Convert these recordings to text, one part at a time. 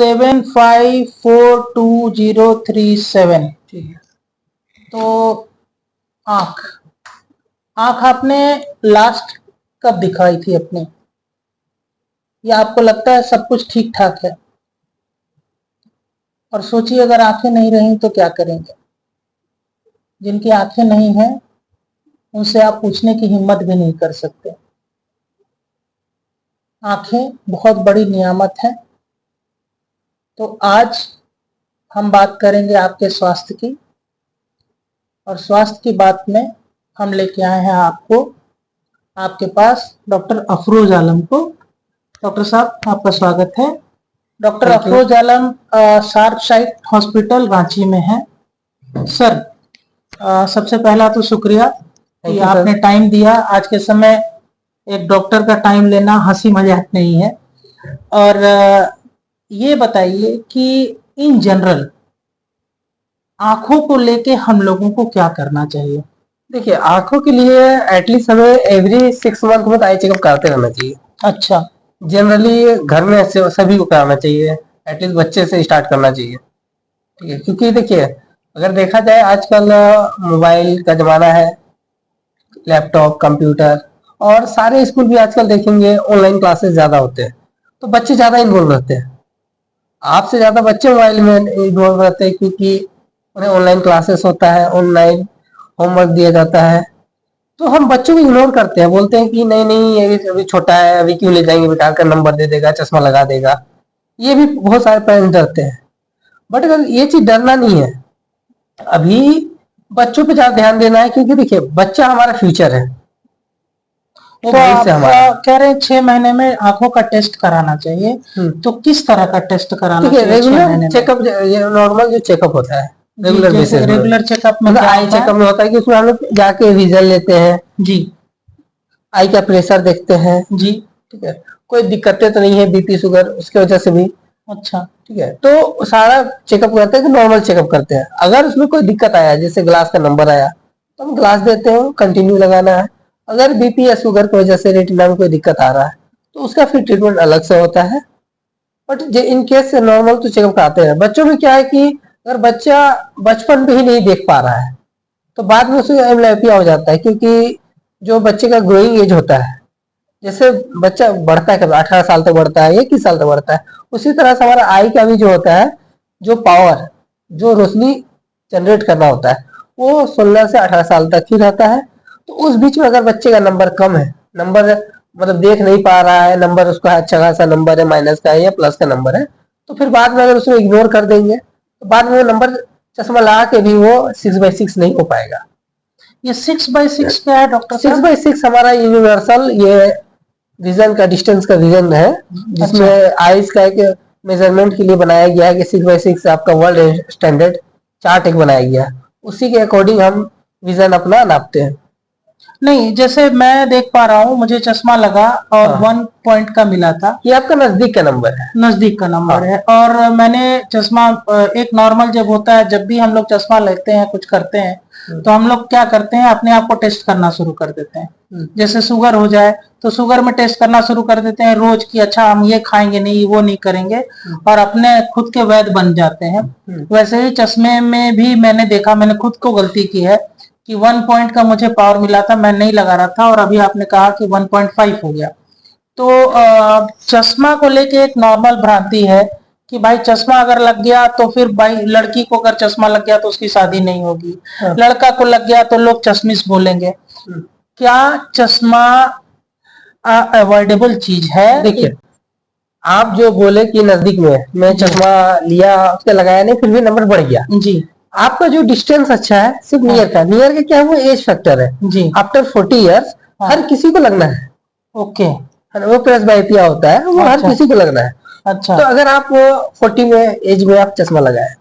754237। ठीक है। तो आंख आंख आपने लास्ट कब दिखाई थी अपने, या आपको लगता है सब कुछ ठीक ठाक है? और सोचिए अगर आंखें नहीं रही तो क्या करेंगे। जिनकी आंखें नहीं हैं उनसे आप पूछने की हिम्मत भी नहीं कर सकते। आंखें बहुत बड़ी नियामत है। तो आज हम बात करेंगे आपके स्वास्थ्य की, और स्वास्थ्य की बात में हम लेके आए हैं आपके पास डॉक्टर अफरोज आलम को। डॉक्टर साहब आपका स्वागत है। डॉक्टर अफरोज आलम शार्प साइट हॉस्पिटल रांची में है। सर सबसे पहला तो शुक्रिया कि आपने टाइम दिया। आज के समय एक डॉक्टर का टाइम लेना हंसी मजाक नहीं है। और ये बताइए कि इन जनरल आंखों को लेके हम लोगों को क्या करना चाहिए? देखिए, आंखों के लिए एटलीस्ट हमें एवरी 6 मंथ में आई चेकअप कराते रहना चाहिए। अच्छा, जनरली घर में सभी को कराना चाहिए, एटलीस्ट बच्चे से स्टार्ट करना चाहिए। ठीक है, क्योंकि देखिए अगर देखा जाए आजकल मोबाइल का जमाना है, लैपटॉप, कंप्यूटर, और सारे स्कूल भी आजकल देखेंगे ऑनलाइन क्लासेस ज्यादा होते हैं, तो बच्चे ज्यादा इन्वॉल्व रहते हैं। आपसे ज्यादा बच्चे मोबाइल में इन्वॉल्व रहते हैं, क्योंकि उन्हें ऑनलाइन क्लासेस होता है, ऑनलाइन होमवर्क दिया जाता है। तो हम बच्चों को इग्नोर करते हैं, बोलते हैं कि नहीं नहीं ये अभी छोटा है, अभी क्यों ले जाएंगे, बेटा का नंबर दे देगा, चश्मा लगा देगा। ये भी बहुत सारे पेरेंट्स डरते हैं। बट अगर ये चीज डरना नहीं है, अभी बच्चों पे ज्यादा ध्यान देना है, क्योंकि देखिए बच्चा हमारा फ्यूचर है। तो आप कह रहे हैं 6 महीने में आंखों का टेस्ट कराना चाहिए। तो किस तरह का टेस्ट कराना चाहिए? रेगुलर चेकअप, नॉर्मल जो चेकअप होता है रेगुलर बेसिस, रेगुलर चेकअप में मतलब आई चेकअप में होता है कि उसमें हम लोग जाके विजन लेते हैं जी, आई का प्रेशर देखते हैं जी, ठीक है, कोई दिक्कतें तो नहीं है बीपी शुगर उसके वजह से भी। अच्छा, ठीक है, तो सारा चेकअप करते हैं कि नॉर्मल चेकअप करते हैं। अगर उसमें कोई दिक्कत आया, जैसे ग्लास का नंबर आया, तो हम ग्लास देते हैं, कंटिन्यू लगाना है। अगर बीपी या शुगर की वजह से रेटिना में कोई दिक्कत आ रहा है तो उसका फिर ट्रीटमेंट अलग से होता है। बट इन केस नॉर्मल तो चेकअप कराते हैं। बच्चों में क्या है कि अगर बच्चा बचपन में ही नहीं देख पा रहा है तो बाद में उसे एम्ब्लियोपिया हो जाता है, क्योंकि जो बच्चे का ग्रोइंग एज होता है, जैसे बच्चा बढ़ता है, कब 18 साल तक बढ़ता है, 21 साल तक बढ़ता है, उसी तरह से हमारा आई का भी जो होता है, जो पावर, जो रोशनी जनरेट करना होता है, वो 16 से 18 साल तक ही रहता है। तो उस बीच में अगर बच्चे का नंबर कम है, नंबर मतलब देख नहीं पा रहा है, नंबर उसका अच्छा खासा नंबर है, माइनस का है या प्लस का नंबर है, तो फिर बाद में अगर उसको इग्नोर कर देंगे तो बाद में वो नंबर चश्मा लगा के भी वो 6/6 नहीं हो पाएगा। ये 6/6 क्या है डॉक्टर साहब? 6/6 हमारा यूनिवर्सल ये विजन का, डिस्टेंस का विजन है, जिसमें आईज का एक मेजरमेंट के लिए बनाया गया है कि 6/6 आपका वर्ल्ड स्टैंडर्ड चार्ट एक बनाया गया है, उसी के अकॉर्डिंग हम विजन अपना नापते हैं। नहीं, जैसे मैं देख पा रहा हूँ, मुझे चश्मा लगा और 1 पॉइंट का मिला था। ये आपका नजदीक का नंबर है, नजदीक का नंबर है। और मैंने चश्मा, एक नॉर्मल जब होता है, जब भी हम लोग चश्मा लेते हैं, कुछ करते हैं, तो हम लोग क्या करते हैं, अपने आप को टेस्ट करना शुरू कर देते हैं। जैसे शुगर हो जाए तो शुगर में टेस्ट करना शुरू कर देते हैं रोज की, अच्छा हम ये खाएंगे नहीं, वो नहीं करेंगे, और अपने खुद के वैद्य बन जाते हैं। वैसे ही चश्मे में भी मैंने देखा, मैंने खुद को गलती की है कि 1 पॉइंट का मुझे पावर मिला था, मैं नहीं लगा रहा था, और अभी आपने कहा कि 1.5 हो गया। तो चश्मा को लेके एक नॉर्मल भ्रांति है कि भाई चश्मा अगर लग गया तो फिर भाई लड़की को अगर चश्मा लग गया तो उसकी शादी नहीं होगी, लड़का को लग गया तो लोग चश्मिश बोलेंगे। क्या चश्मा अवॉइडेबल चीज है? देखिए, आप जो बोले कि नजदीक में मैं चश्मा लिया, उसके लगाया नहीं, फिर भी नंबर बढ़ गया जी। आपका जो डिस्टेंस अच्छा है सिर्फ नियर का, नियर का क्या है, वो एज फैक्टर है जी। आफ्टर 40 ईयर्स हर किसी को लगना है। ओके, वो प्रेसबाइपिया होता है, वो हर किसी को लगना है। अच्छा, तो अगर आप 40 में एज में आप चश्मा लगाए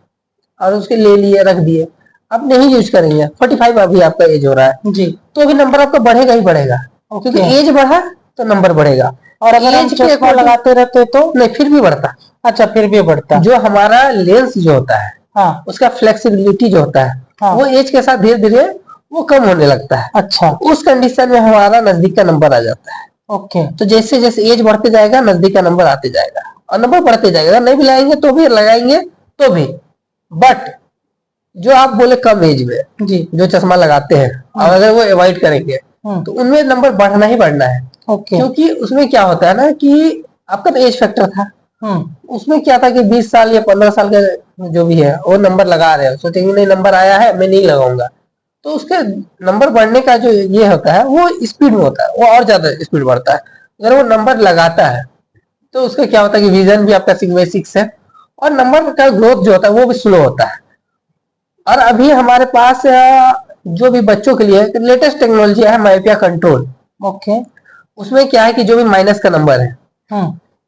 और उसके ले लिए, रख दिए, आप नहीं यूज करेंगे, 45 अभी आपका एज हो रहा है जी, तो अभी नंबर आपका बढ़ेगा ही बढ़ेगा, क्योंकि एज बढ़ा तो नंबर बढ़ेगा। और अगर हम चश्मा लगाते रहते तो नहीं, फिर भी बढ़ता। अच्छा, फिर भी बढ़ता। जो हमारा लेंस जो होता है, हाँ, उसका फ्लेक्सिबिलिटी जो होता है, हाँ, वो एज के साथ धीरे धीरे वो कम होने लगता है। अच्छा, उस कंडीशन में हमारा नजदीक का नंबर आ जाता है। ओके, तो जैसे जैसे एज बढ़ते जाएगा नजदीक का नंबर आते जाएगा। और नंबर बढ़ते जाएगा। अगर नहीं भी लगाएंगे तो भी, लगाएंगे तो भी। बट जो आप बोले कम एज में जी जो चश्मा लगाते हैं, और अगर वो अवॉइड करेंगे तो उनमें नंबर बढ़ना ही बढ़ना है। ओके क्योंकि उसमें क्या होता है ना कि आपका तो एज फैक्टर था, उसमें क्या था कि 20 साल या 15 साल का जो भी है वो नंबर लगा रहे हैं, सोचेंगे नहीं नंबर आया है मैं नहीं लगाऊंगा, तो उसके नंबर बढ़ने का जो ये होता है वो स्पीड में होता है, वो और ज्यादा स्पीड बढ़ता है। अगर वो नंबर लगाता है तो उसका क्या होता है कि विजन भी आपका 6/6 है, और नंबर का ग्रोथ जो होता है वो भी स्लो होता है। और अभी हमारे पास जो भी बच्चों के लिए लेटेस्ट टेक्नोलॉजी है माइपिया कंट्रोल। ओके उसमें क्या है कि जो भी माइनस का नंबर है,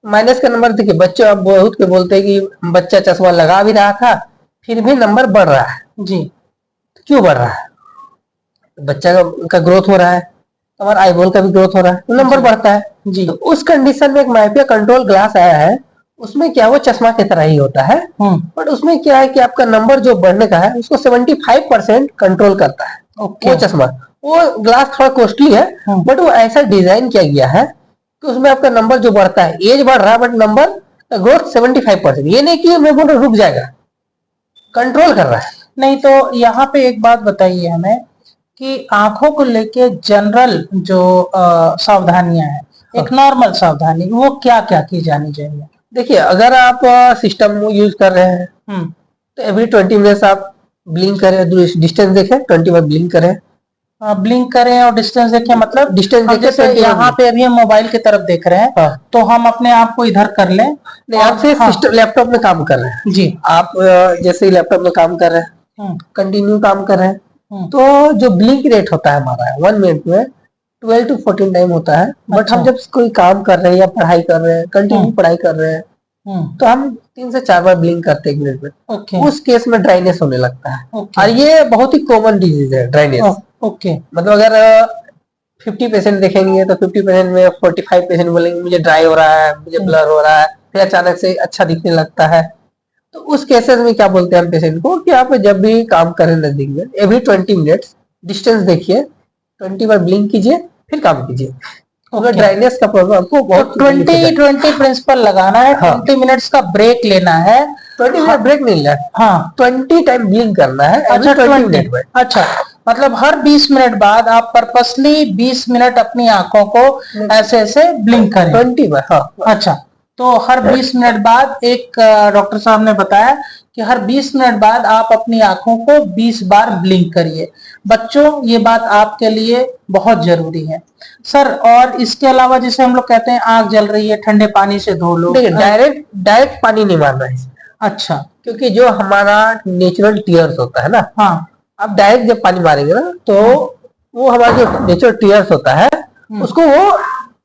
माइनस का नंबर देखिए, बच्चे अब बहुत के बोलते हैं कि बच्चा चश्मा लगा भी रहा था फिर भी नंबर बढ़ रहा है। जी क्यों बढ़ रहा है? बच्चा का ग्रोथ हो रहा है, हमारा आईबॉल का भी ग्रोथ हो रहा है तो नंबर बढ़ता है। जी तो उस कंडीशन में एक माइपिया कंट्रोल ग्लास आया है, उसमें क्या वो चश्मा की तरह ही होता है, बट उसमें क्या है कि आपका नंबर जो बढ़ने का है उसको 75% कंट्रोल करता है। ओके वो चश्मा, वो ग्लास थोड़ा कॉस्टली है, बट वो ऐसा डिजाइन किया गया है कि उसमें आपका नंबर जो बढ़ता है, एज बढ़ रहा है बट नंबर ग्रोथ 75%। ये नहीं कि मैं बोल रहा रुक जाएगा, कंट्रोल कर रहा है। नहीं तो यहाँ पे एक बात बताइए हमें कि आंखों को लेके जनरल जो सावधानियां हैं, एक नॉर्मल सावधानी, वो क्या क्या की जानी चाहिए? देखिए अगर आप सिस्टम यूज कर रहे हैं तो एवरी 20 मिनट्स आप ब्लिंक करें, डिस्टेंस देखें, 20 बार ब्लिंक करें। ब्लिंक करें और डिस्टेंस देखें, मतलब डिस्टेंस हम देखें जैसे 20 यहाँ पे अभी हम मोबाइल की तरफ देख रहे हैं, हाँ। तो हम अपने आप को इधर कर लें नहीं, आप फिर सिस्टम लैपटॉप में काम कर रहे हैं जी, आप जैसे ही लैपटॉप में काम कर रहे हैं, कंटिन्यू काम कर रहे हैं, तो जो ब्लिंक रेट होता है हमारा 1 मिनट में 12 to 14 टाइम होता है। बट हम जब कोई काम कर रहे हैं या पढ़ाई कर रहे हैं, कंटिन्यू पढ़ाई कर रहे हैं, तो हम 3 से 4 बार ब्लिंक करते हैं 1 मिनट में। ओके उस केस में ड्राइनेस होने लगता है, ओके और ये बहुत ही कॉमन डिजीज है ड्राइनेस। ओके मतलब अगर 50% देखेंगे तो 50% में 45% बोलेंगे मुझे ड्राई हो रहा है, मुझे ब्लर हो रहा है, फिर अचानक से अच्छा दिखने लगता है। तो उस केसेस में क्या बोलते हैं हम पेशेंट को कि आप जब भी काम करें नजदीक में एवरी 20 मिनट्स डिस्टेंस देखिए, 20 बार ब्लिंक कीजिए, फिर काम कीजिए। अगर ड्राइनेस का प्रॉब्लम आपको बहुत 20-20 प्रिंसिपल लगाना है, 20 मिनट्स का ब्रेक लेना है, 20 मिनट ब्रेक नहीं लेना है, हाँ 20 टाइम ब्लिंक करना है। अच्छा 20 मिनट में, अच्छा, मतलब हर 20 मिनट बाद आप पर्पसली 20 मिनट अपनी आंखों को ऐसे ऐसे ब्लिंक करें 20 बार, हाँ। अच्छा, तो हर 20 मिनट बाद एक डॉक्टर साहब ने बताया कि हर 20 मिनट बाद आप अपनी आंखों को 20 बार ब्लिंक करिए। बच्चों, ये बात आपके लिए बहुत जरूरी है सर। और इसके अलावा जैसे हम लोग कहते हैं आंख जल रही है, ठंडे पानी से धो लो। डायरेक्ट पानी नहीं मारना है। अच्छा, क्योंकि जो हमारा नेचुरल टीयर्स होता है ना, हाँ, आप डायरेक्ट जब पानी मारेंगे ना तो वो हमारा जो नेचुरल टीयर्स होता है उसको वो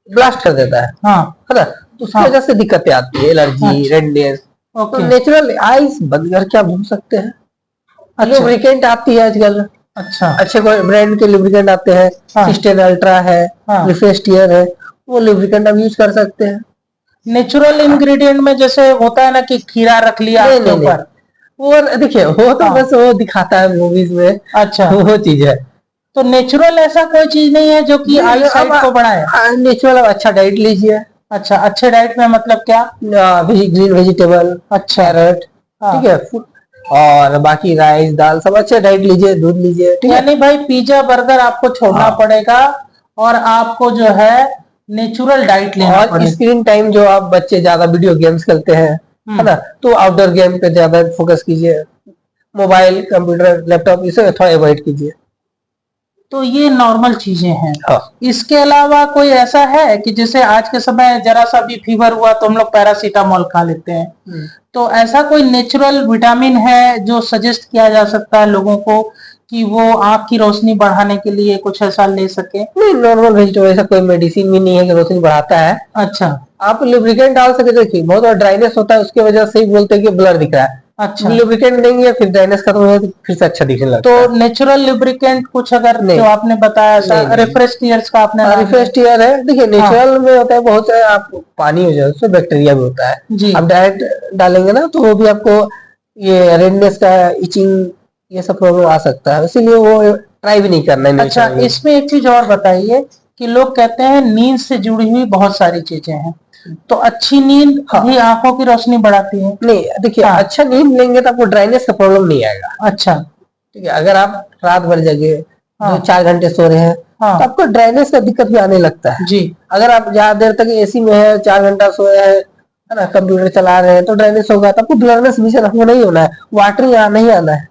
ब्लास्ट कर देता है, हाँ, है ना। तो उसकी वजह से दिक्कतें आती है, एलर्जी, रेडनेस। तो नेचुरल आइस बंद करके आप घूम सकते हैं। लुब्रिकेंट आती है आजकल, अच्छा, अच्छे कोई ब्रांड के लुब्रिकेंट आते हैं, सिस्टेन अल्ट्रा है, रिफ्रेश टीयर है, वो लुब्रिकेंट आप यूज कर सकते हैं। नेचुरल इंग्रेडिएंट में जैसे होता है ना कि खीरा रख लिया आपके ऊपर, वो देखिए वो तो बस वो दिखाता है मूवीज में, अच्छा वो चीज है। तो नेचुरल ऐसा कोई चीज नहीं है जो कि आई साइट को बढ़ाए। नेचुरल अच्छा डाइट लीजिए। अच्छा, अच्छे डाइट में मतलब क्या? ग्रीन वेजिटेबल, अच्छा कैरेट, ठीक है, और बाकी राइस दाल सब अच्छे डाइट लीजिए, दूध लीजिए, ठीक है। यानी भाई पिज्जा बर्गर आपको छोड़ना पड़ेगा और आपको जो है नेचुरल डाइट लेना पड़ेगा। और स्क्रीन टाइम जो आप बच्चे ज्यादा वीडियो गेम्स खेलते हैं, है ना, तो आउटडोर गेम पे ज्यादा फोकस कीजिए। मोबाइल, कंप्यूटर, लैपटॉप इसे थोड़ा अवॉइड कीजिए। तो ये नॉर्मल चीजें हैं। हाँ। इसके अलावा कोई ऐसा है कि जैसे आज के समय जरा सा भी फीवर हुआ तो हम लोग पैरासीटामोल खा लेते हैं, तो ऐसा कोई नेचुरल विटामिन है जो सजेस्ट किया जा सकता है लोगों को कि वो आंख की रोशनी बढ़ाने के लिए कुछ ऐसा ले सके? नहीं, नॉर्मल वेजिटेबल, ऐसा कोई मेडिसिन भी नहीं है कि रोशनी बढ़ाता है। अच्छा, आप लुब्रिकेंट डाल सकते, देखिए बहुत ड्राइनेस होता है उसकी वजह से ही बोलते हैं कि ब्लर दिख रहा है। अच्छा, लुब्रिकेंट देंगे फिर ड्राइनेस खत्म हो जाती, फिर से अच्छा दिखने लगता है। तो नेचुरल लुब्रिकेंट कुछ अगर जो आपने बताया, रिफ्रेश टीयर्स का आपने, रिफ्रेश टीयर है, देखिए नेचुरल में होता है बहुत सारे, आप पानी हो जाए उसमें बैक्टीरिया भी होता है जी। आप डायरेक्ट डालेंगे ना तो वो भी आपको ये रेडनेस का, इचिंग, ये सब प्रॉब्लम आ सकता है, इसीलिए वो ट्राई भी नहीं करना है। अच्छा, इसमें एक चीज और बताइए कि लोग कहते हैं नींद से जुड़ी हुई बहुत सारी चीजें हैं, तो अच्छी नींद हाँ। भी आंखों की रोशनी बढ़ाती है। नहीं देखिए, हाँ। अच्छा नींद लेंगे तो आपको ड्राइनेस का प्रॉब्लम नहीं आएगा। अच्छा। ठीक है, अगर आप रात भर जगे, हाँ। 2-4 घंटे सो रहे हैं, हाँ। तो आपको ड्राइनेस का दिक्कत भी आने लगता है। जी। अगर आप ज्यादा देर तक एसी में है, 4 घंटा सोए है ना, कंप्यूटर चला रहे हैं, तो ड्राइनेस होगा, तो आपको ब्लरनेस भी आपको नहीं होना है, वाटरिंग नहीं आना है।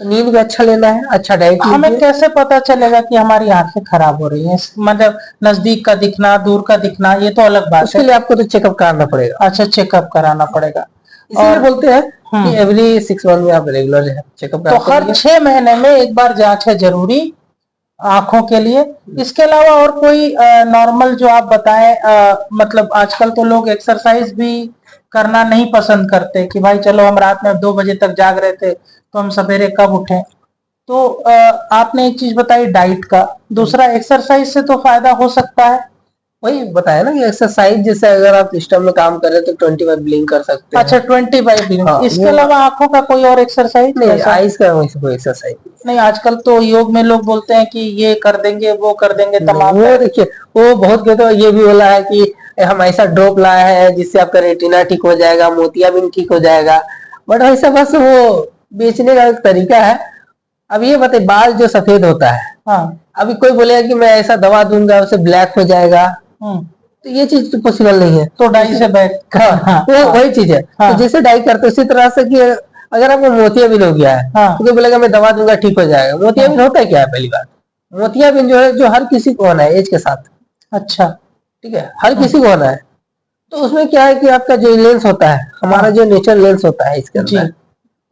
तो नींद भी अच्छा लेना है, अच्छा डाइट हमें लीजिए। कैसे पता चलेगा कि हमारी आंखें खराब हो रही हैं? मतलब नजदीक का दिखना, दूर का दिखना, ये तो अलग बात उसके है। लिए आपको तो चेकअप कराना पड़ेगा। अच्छा, चेकअप कराना पड़ेगा। इसीलिए और बोलते हैं कि एवरी 6 मंथ में आप रेगुलर चेकअप तो कराते हर रहिए। 6 महीने में एक बार जांच है जरूरी आंखों के लिए। इसके अलावा और कोई नॉर्मल जो आप बताएं, मतलब आजकल तो लोग एक्सरसाइज भी करना नहीं पसंद करते कि भाई चलो हम रात में 2 बजे तक जाग रहे थे तो हम सवेरे कब उठें। तो आपने एक चीज बताई डाइट का, दूसरा एक्सरसाइज से तो फायदा हो सकता है। वही बताया ना कि एक्सरसाइज, जैसे अगर आप सिस्टम में काम कर रहे हैं तो 25 ब्लिंक कर सकते अच्छा, हैं। 25 दिन। हाँ, इसके वो अलावा आंखों का कोई और एक्सरसाइज नहीं, ऐसा? आइस का वैसे कोई एक्सरसाइज नहीं, आजकल तो योग में लोग बोलते हैं कि ये कर देंगे वो कर देंगे नहीं। तमाम वो तरह। देखिए, वो बहुत के तो ये भी बोला है कि हम ऐसा ड्रॉप लाए हैं जिससे आपका रेटिना ठीक हो जाएगा, मोतियाबिंद ठीक हो जाएगा। बट ऐसा बस वो बेचने का एक तरीका है। अब ये बताइए, बाल जो सफेद होता है, हाँ। अभी कोई बोलेगा कि मैं ऐसा दवा दूंगा उससे ब्लैक हो जाएगा, हम्म। तो ये चीज तो पॉसिबल नहीं है। तो डाई से बैठ हाँ, हाँ। वो हाँ। वही चीज है। तो हाँ। जैसे डाई करते उसी तरह से कि अगर आपको मोतियाबिंद हो गया है, हाँ। तो कोई बोलेगा मैं दवा दूंगा ठीक हो जाएगा। हाँ। मोतियाबिंद होता है क्या है? पहली बात, मोतियाबिंद जो है, जो हर किसी को होना है एज के साथ। अच्छा। ठीक है, हर हम्म। किसी को होना है। तो उसमें क्या है कि आपका जो लेंस होता है, हमारा हाँ। जो नेचुरल लेंस होता है इसके जी। अंदर,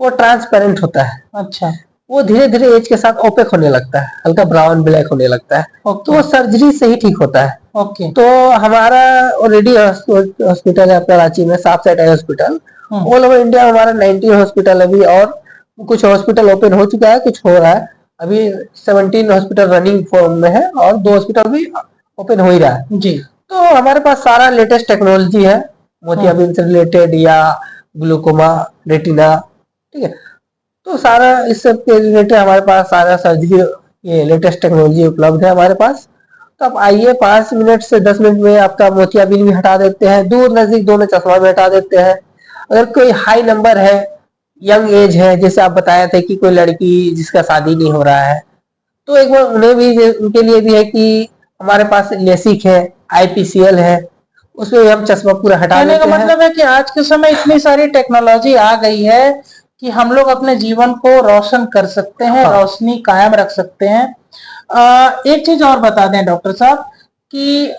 वो ट्रांसपेरेंट होता है। अच्छा। वो धीरे धीरे एज के साथ ओपेक होने लगता है, हल्का ब्राउन ब्लैक होने लगता है। तो ओके। वो सर्जरी से ही ठीक होता है। ओके। तो हमारा ऑलरेडी हॉस्पिटल है अपना रांची में, साफ साइड हॉस्पिटल। हम्म। ऑल ओवर इंडिया हमारा 90 हॉस्पिटल अभी, और कुछ हॉस्पिटल ओपन हो चुका है, कुछ हो रहा है अभी। 17 हॉस्पिटल रनिंग फॉर्म में है, और 2 हॉस्पिटल भी ओपन हो ही रहा है। जी। तो हमारे पास सारा लेटेस्ट टेक्नोलॉजी है, मोतियाबिंद से रिलेटेड या ग्लूकोमा, रेटिना। ठीक है, तो सारा इस सब के रिलेटेड हमारे पास सारा सर्जरी, ये लेटेस्ट टेक्नोलॉजी उपलब्ध है हमारे पास। तो आप आइए, 5 मिनट से 10 मिनट में आपका मोतियाबिंद भी हटा देते हैं, दूर नजदीक दोनों चश्मा भी हटा देते हैं। अगर कोई हाई नंबर है, यंग एज है, जैसे आप बताए थे कि कोई लड़की जिसका शादी नहीं हो रहा है, तो एक बार उन्हें भी, उनके लिए भी है कि हमारे पास लेसिक है, आईपीसीएल है, उसमें भी हम चश्मा पूरा हटा कहने का देते हैं। मतलब है कि आज के समय इतनी सारी टेक्नोलॉजी आ गई है कि हम लोग अपने जीवन को रोशन कर सकते हैं, हाँ। रोशनी कायम रख सकते हैं। एक चीज और बता दें डॉक्टर साहब कि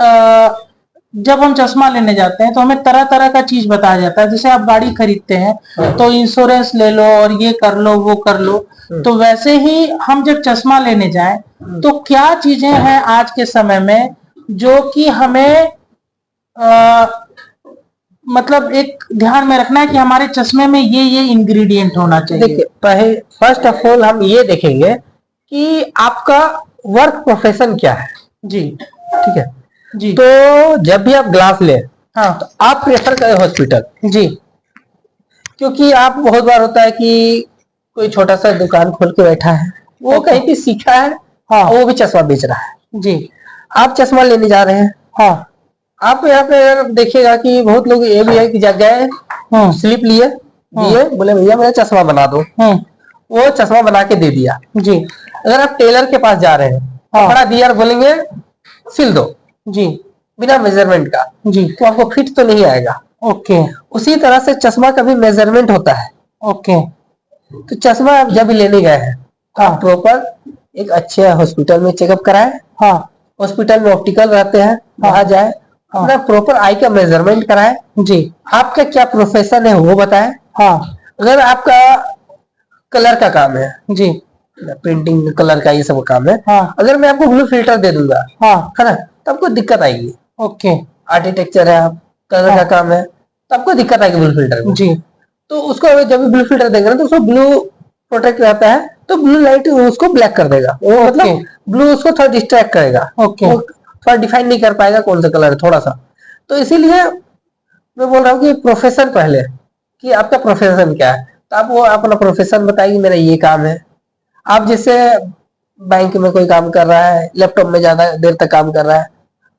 जब हम चश्मा लेने जाते हैं तो हमें तरह तरह का चीज बताया जाता है। जैसे आप गाड़ी खरीदते हैं तो इंश्योरेंस ले लो और ये कर लो वो कर लो, तो वैसे ही हम जब चश्मा लेने जाएं तो क्या चीजें हैं आज के समय में जो कि हमें मतलब एक ध्यान में रखना है कि हमारे चश्मे में ये इंग्रेडिएंट होना चाहिए? देखिए, पहले फर्स्ट ऑफ ऑल हम ये देखेंगे कि आपका वर्क प्रोफेशन क्या है। जी। ठीक है, जी। तो जब भी आप ग्लास लें, हाँ। तो आप प्रेफर करें हॉस्पिटल। जी। क्योंकि आप बहुत बार होता है कि कोई छोटा सा दुकान खोल के बैठा है, वो ओके। कहीं भी सीखा है, हाँ। वो भी चश्मा बेच रहा है। जी। आप चश्मा लेने जा रहे हैं, हाँ। आप यहाँ पे अगर देखिएगा कि बहुत लोग ये भी है कि जब गए, स्लिप लिए, दिए, बोले भैया मेरा चश्मा बना दो, वो चश्मा बना के दे दिया। जी। अगर आप टेलर के पास जा रहे हैं, हाँ। कपड़ा दिया और बोलेंगे सिल दो, जी। बिना मेजरमेंट का, जी। तो आपको फिट तो नहीं आएगा। ओके। उसी तरह से चश्मा का भी मेजरमेंट होता है। ओके। तो चश्मा आप जब भी लेने गए हैं, हाँ। आप प्रॉपर एक अच्छे हॉस्पिटल में चेकअप कराएं। हाँ। हॉस्पिटल में ऑप्टिकल रहते हैं, वहां जाए, अपना प्रॉपर आई का मेजरमेंट कराएं। जी। आपका क्या प्रोफेशन है वो बताएं। हाँ। अगर आपका कलर का काम है, जी। प्रिंटिंग कलर का ये सब काम है, हाँ। अगर मैं आपको ब्लू फिल्टर दे दूंगा, हाँ। है ना, तो आपको दिक्कत आएगी। ओके। आर्किटेक्चर है, आप कलर का काम है, तो आपको दिक्कत आएगी ब्लू फिल्टर में। जी। तो उसको जब भी ब्लू फिल्टर देंगे ना, तो उसको ब्लू प्रोटेक्ट रहता है, तो ब्लू लाइट उसको ब्लैक कर देगा। वो मतलब ब्लू उसको थोड़ा डिस्ट्रैक्ट करेगा, ओके। वो थोड़ा डिफाइन नहीं कर पाएगा कौन सा कलर है थोड़ा सा। तो इसीलिए मैं बोल रहा हूँ कि प्रोफेशन पहले, कि आपका प्रोफेशन क्या है, तो आप वो अपना प्रोफेशन बताइए, मेरा ये काम है। आप जैसे बैंक में कोई काम कर रहा है, लैपटॉप में ज्यादा देर तक काम कर रहा है,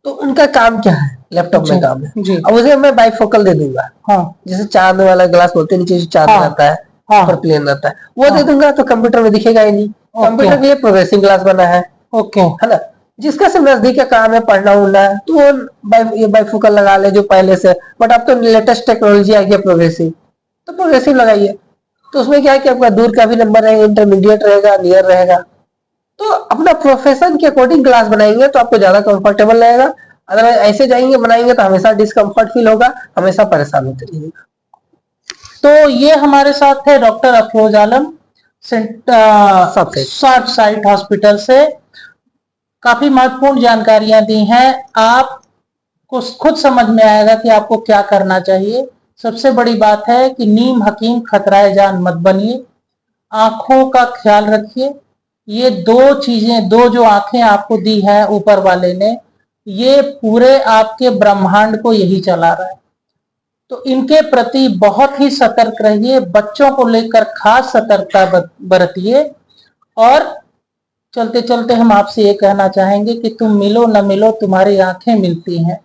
तो उनका काम क्या है, लैपटॉप में जी, काम है। जी। अब उसे मैं बाइफोकल दे दूंगा, हाँ जैसे चांद वाला ग्लास बोलते हैं, नीचे जो चांद हाँ रहता है, हाँ ऊपर प्लेन रहता है, वो दे हाँ दूंगा तो कंप्यूटर में दिखेगा ही नहीं। ओके कंप्यूटर के लिए प्रोग्रेसिंग ग्लास बना ओके है ना। जिसका सिर्फ नजदीक का काम है, पढ़ना उड़ना है, तो वो ये बाइफोकल लगा ले जो पहले से। बट अब तो लेटेस्ट टेक्नोलॉजी आ गई प्रोग्रेसिव, तो प्रोग्रेसिव लगाइए। तो उसमें क्या है कि आपका दूर का भी नंबर रहेगा, इंटरमीडिएट रहेगा, नियर रहेगा। तो अपना प्रोफेशन के अकॉर्डिंग क्लास बनाएंगे तो आपको ज्यादा कंफर्टेबल रहेगा। अगर ऐसे जाएंगे बनाएंगे तो हमेशा डिस्कम्फर्ट फील होगा, हमेशा परेशान होते रहिएगा। तो ये हमारे साथ थे डॉक्टर अफरोज आलम शॉर्ट साइट हॉस्पिटल से। काफी महत्वपूर्ण जानकारियां दी हैं, आपको खुद समझ में आएगा कि आपको क्या करना चाहिए। सबसे बड़ी बात है कि नीम हकीम खतराए जान मत बनिए, आंखों का ख्याल रखिए। ये दो चीजें, दो जो आंखें आपको दी है ऊपर वाले ने, ये पूरे आपके ब्रह्मांड को यही चला रहा है। तो इनके प्रति बहुत ही सतर्क रहिए, बच्चों को लेकर खास सतर्कता बरतिए। और चलते चलते हम आपसे ये कहना चाहेंगे कि तुम मिलो न मिलो, तुम्हारी आंखें मिलती हैं,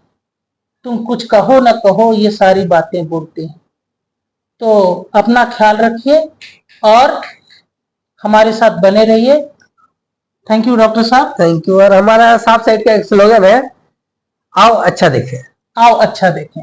तुम कुछ कहो न कहो, ये सारी बातें बोलती हैं। तो अपना ख्याल रखिए और हमारे साथ बने रहिए। थैंक यू डॉक्टर साहब। Thank you. और हमारा साफ साइड का एक स्लोगन है, आओ अच्छा देखें। आओ अच्छा देखें।